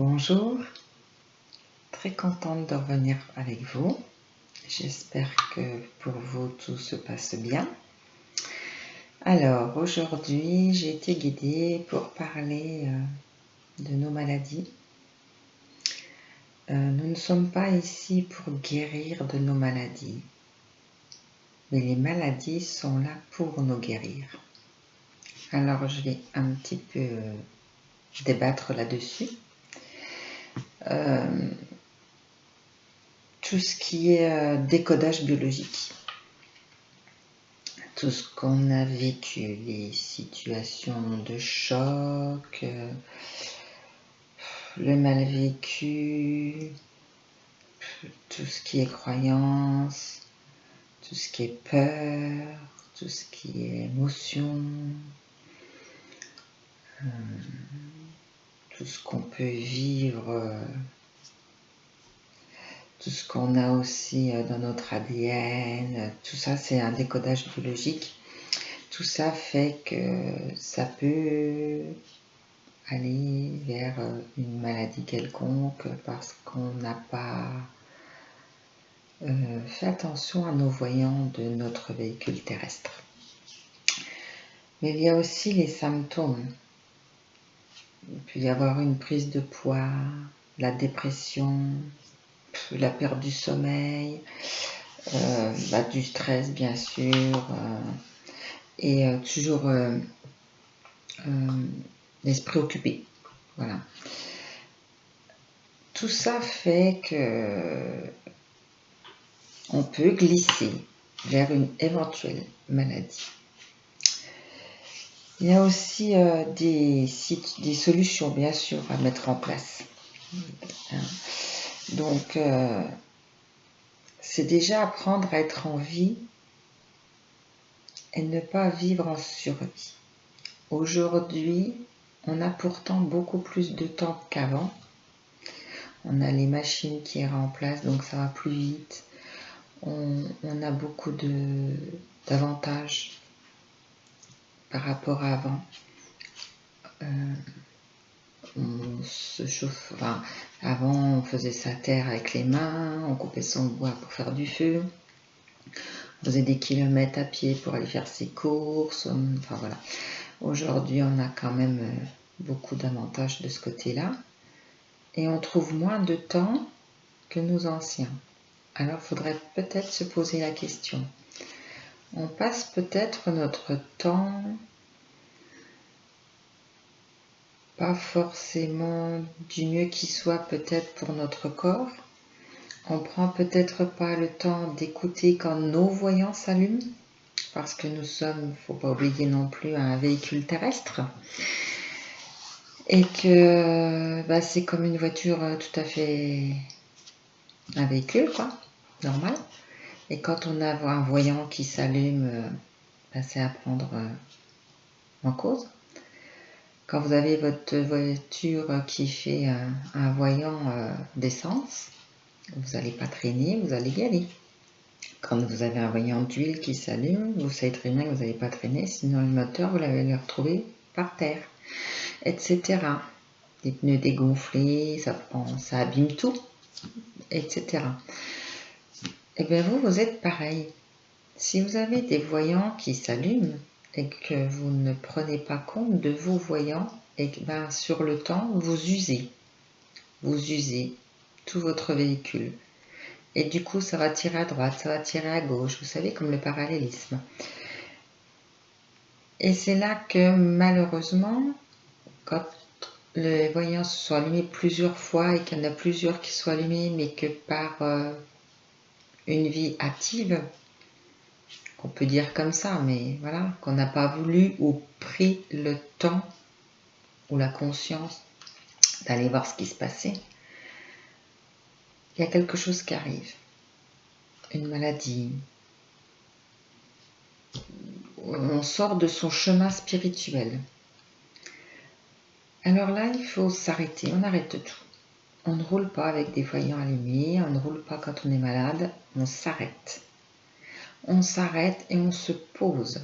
Bonjour, très contente de revenir avec vous. J'espère que pour vous tout se passe bien. Alors aujourd'hui j'ai été guidée pour parler de nos maladies. Nous ne sommes pas ici pour guérir de nos maladies, mais les maladies sont là pour nous guérir. Alors je vais un petit peu débattre là-dessus. Tout ce qui est décodage biologique, tout ce qu'on a vécu, les situations de choc, le mal vécu, tout ce qui est croyance, tout ce qui est peur, tout ce qui est émotion, tout ce qu'on peut vivre, tout ce qu'on a aussi dans notre ADN, tout ça c'est un décodage biologique. Tout ça fait que ça peut aller vers une maladie quelconque parce qu'on n'a pas fait attention à nos voyants de notre véhicule terrestre. Mais il y a aussi les symptômes. Il peut y avoir une prise de poids, la dépression, la perte du sommeil, du stress bien sûr, et toujours l'esprit occupé. Voilà. Tout ça fait que on peut glisser vers une éventuelle maladie. Il y a aussi des solutions bien sûr à mettre en place. Donc c'est déjà apprendre à être en vie et ne pas vivre en survie. Aujourd'hui, on a pourtant beaucoup plus de temps qu'avant. On a les machines qui sont en place, donc ça va plus vite. On a beaucoup d'avantages par rapport à avant. On se chauffe. Enfin, avant, on faisait sa terre avec les mains, on coupait son bois pour faire du feu. On faisait des kilomètres à pied pour aller faire ses courses. Enfin voilà. Aujourd'hui, on a quand même beaucoup d'avantages de ce côté-là. Et on trouve moins de temps que nos anciens. Alors, il faudrait peut-être se poser la question. On passe peut-être notre temps, pas forcément du mieux qui soit peut-être pour notre corps. On prend peut-être pas le temps d'écouter quand nos voyants s'allument, parce que nous sommes, faut pas oublier non plus, un véhicule terrestre. Et que c'est comme une voiture tout à fait un véhicule, quoi, normal. Et quand on a un voyant qui s'allume, c'est à prendre en cause. Quand vous avez votre voiture qui fait un voyant d'essence, vous n'allez pas traîner, vous allez y aller. Quand vous avez un voyant d'huile qui s'allume, vous savez très bien que vous n'allez pas traîner, sinon le moteur, vous l'allez le retrouver par terre, etc. Les pneus dégonflés, ça abîme tout, etc. Et bien vous êtes pareil. Si vous avez des voyants qui s'allument et que vous ne prenez pas compte de vos voyants, et que sur le temps, vous usez tout votre véhicule. Et du coup, ça va tirer à droite, ça va tirer à gauche, vous savez, comme le parallélisme. Et c'est là que malheureusement, quand les voyants se sont allumés plusieurs fois et qu'il y en a plusieurs qui sont allumés, mais que par une vie active, on peut dire comme ça, mais voilà, qu'on n'a pas voulu ou pris le temps ou la conscience d'aller voir ce qui se passait, il y a quelque chose qui arrive. Une maladie. On sort de son chemin spirituel. Alors là, il faut s'arrêter, on arrête tout. On ne roule pas avec des voyants allumés, on ne roule pas quand on est malade, on s'arrête. On s'arrête et on se pose.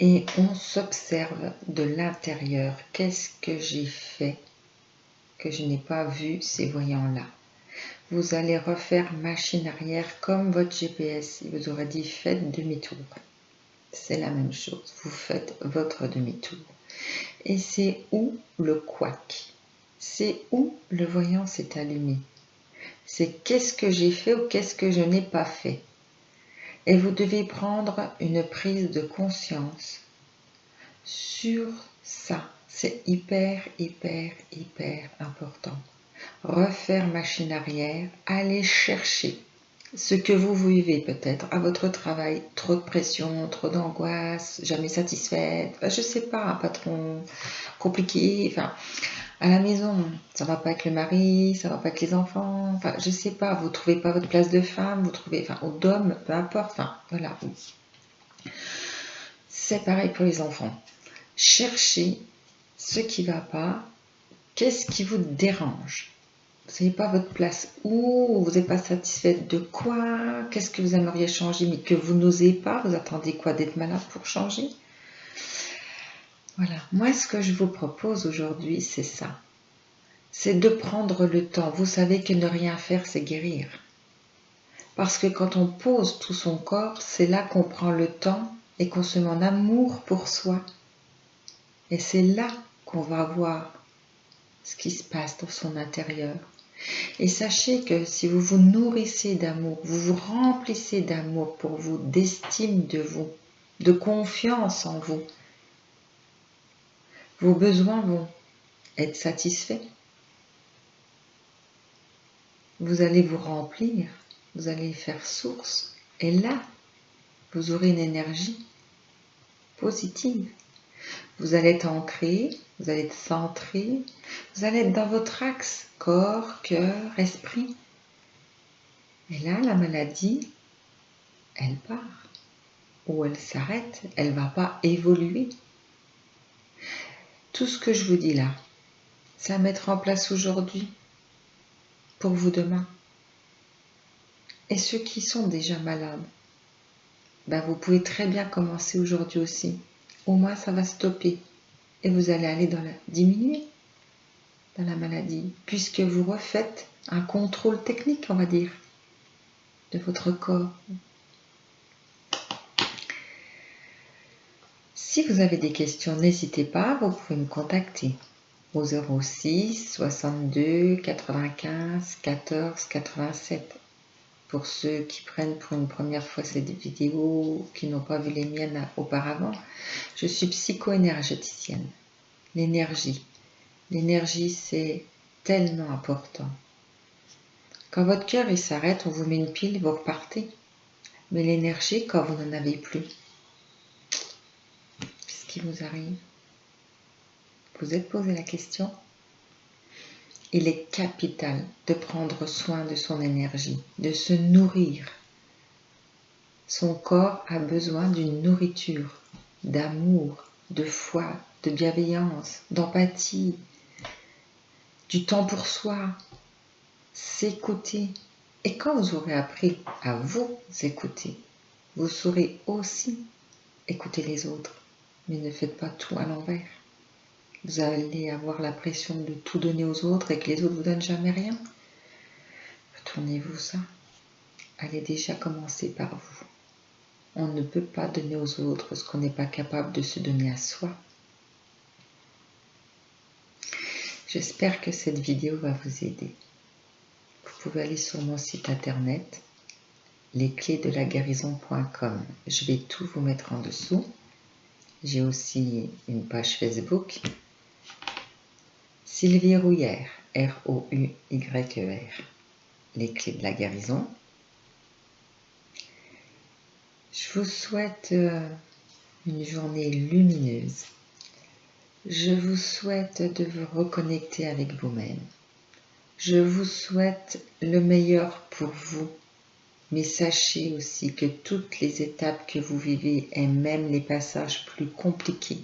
Et on s'observe de l'intérieur. Qu'est-ce que j'ai fait que je n'ai pas vu ces voyants-là. Vous allez refaire machine arrière comme votre GPS. Il vous aurait dit faites demi-tour. C'est la même chose. Vous faites votre demi-tour. Et c'est où le couac? C'est où le voyant s'est allumé? C'est qu'est-ce que j'ai fait ou qu'est-ce que je n'ai pas fait? Et vous devez prendre une prise de conscience sur ça. C'est hyper important. Refaire machine arrière, aller chercher ce que vous vivez peut-être à votre travail, trop de pression, trop d'angoisse, jamais satisfaite, je sais pas, un patron compliqué, à la maison, ça va pas avec le mari, ça va pas avec les enfants, je sais pas, vous trouvez pas votre place de femme, vous trouvez, ou d'homme, peu importe, voilà. C'est pareil pour les enfants. Cherchez ce qui va pas, qu'est-ce qui vous dérange. Vous n'avez pas votre place où, vous n'êtes pas satisfaite de quoi, qu'est-ce que vous aimeriez changer mais que vous n'osez pas, vous attendez quoi d'être malade pour changer? Voilà, moi ce que je vous propose aujourd'hui c'est ça, c'est de prendre le temps. Vous savez que ne rien faire c'est guérir. Parce que quand on pose tout son corps, c'est là qu'on prend le temps et qu'on se met en amour pour soi. Et c'est là qu'on va voir ce qui se passe dans son intérieur. Et sachez que si vous vous nourrissez d'amour, vous vous remplissez d'amour pour vous, d'estime de vous, de confiance en vous, vos besoins vont être satisfaits. Vous allez vous remplir, vous allez faire source. Et là, vous aurez une énergie positive. Vous allez être ancré, vous allez être centré, vous allez être dans votre axe, corps, cœur, esprit. Et là, la maladie, elle part. Ou elle s'arrête, elle ne va pas évoluer. Tout ce que je vous dis là, c'est à mettre en place aujourd'hui pour vous demain. Et ceux qui sont déjà malades, vous pouvez très bien commencer aujourd'hui aussi. Au moins, ça va stopper. Et vous allez aller diminuer dans la maladie, puisque vous refaites un contrôle technique, on va dire, de votre corps. Si vous avez des questions, n'hésitez pas, vous pouvez me contacter au 06 62 95 14 87. Pour ceux qui prennent pour une première fois cette vidéo, qui n'ont pas vu les miennes auparavant, je suis psycho-énergéticienne. L'énergie, c'est tellement important. Quand votre cœur il s'arrête, on vous met une pile, vous repartez. Mais l'énergie, quand vous n'en avez plus, qu'est-ce qui vous arrive? Vous êtes posé la question? Il est capital de prendre soin de son énergie, de se nourrir. Son corps a besoin d'une nourriture, d'amour, de foi, de bienveillance, d'empathie, du temps pour soi, s'écouter. Et quand vous aurez appris à vous écouter, vous saurez aussi écouter les autres. Mais ne faites pas tout à l'envers. Vous allez avoir la pression de tout donner aux autres et que les autres vous donnent jamais rien. Retournez-vous ça. Allez déjà commencer par vous. On ne peut pas donner aux autres ce qu'on n'est pas capable de se donner à soi. J'espère que cette vidéo va vous aider. Vous pouvez aller sur mon site internet lesclésdelaguérison.com. Je vais tout vous mettre en dessous. J'ai aussi une page Facebook. Sylvie Rouillère, R-O-U-Y-E-R. Les clés de la guérison. Je vous souhaite une journée lumineuse. Je vous souhaite de vous reconnecter avec vous-même. Je vous souhaite le meilleur pour vous. Mais sachez aussi que toutes les étapes que vous vivez et même les passages plus compliqués,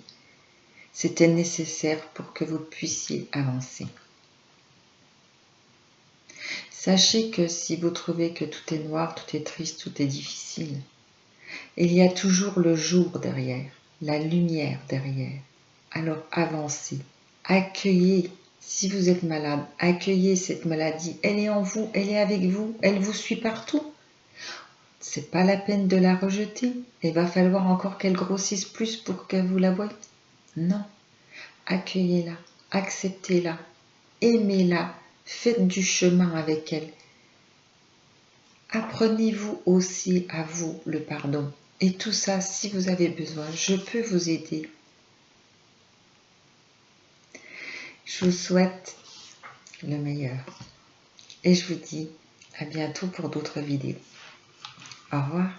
c'était nécessaire pour que vous puissiez avancer. Sachez que si vous trouvez que tout est noir, tout est triste, tout est difficile, il y a toujours le jour derrière, la lumière derrière. Alors avancez, accueillez Si vous êtes malade, accueillez cette maladie. Elle est en vous, elle est avec vous, elle vous suit partout. C'est pas la peine de la rejeter. Il va falloir encore qu'elle grossisse plus pour que vous la voyiez. Non. Accueillez-la, acceptez-la, aimez-la, faites du chemin avec elle. Apprenez-vous aussi à vous le pardon. Et tout ça, si vous avez besoin, je peux vous aider. Je vous souhaite le meilleur. Et je vous dis à bientôt pour d'autres vidéos. Au revoir.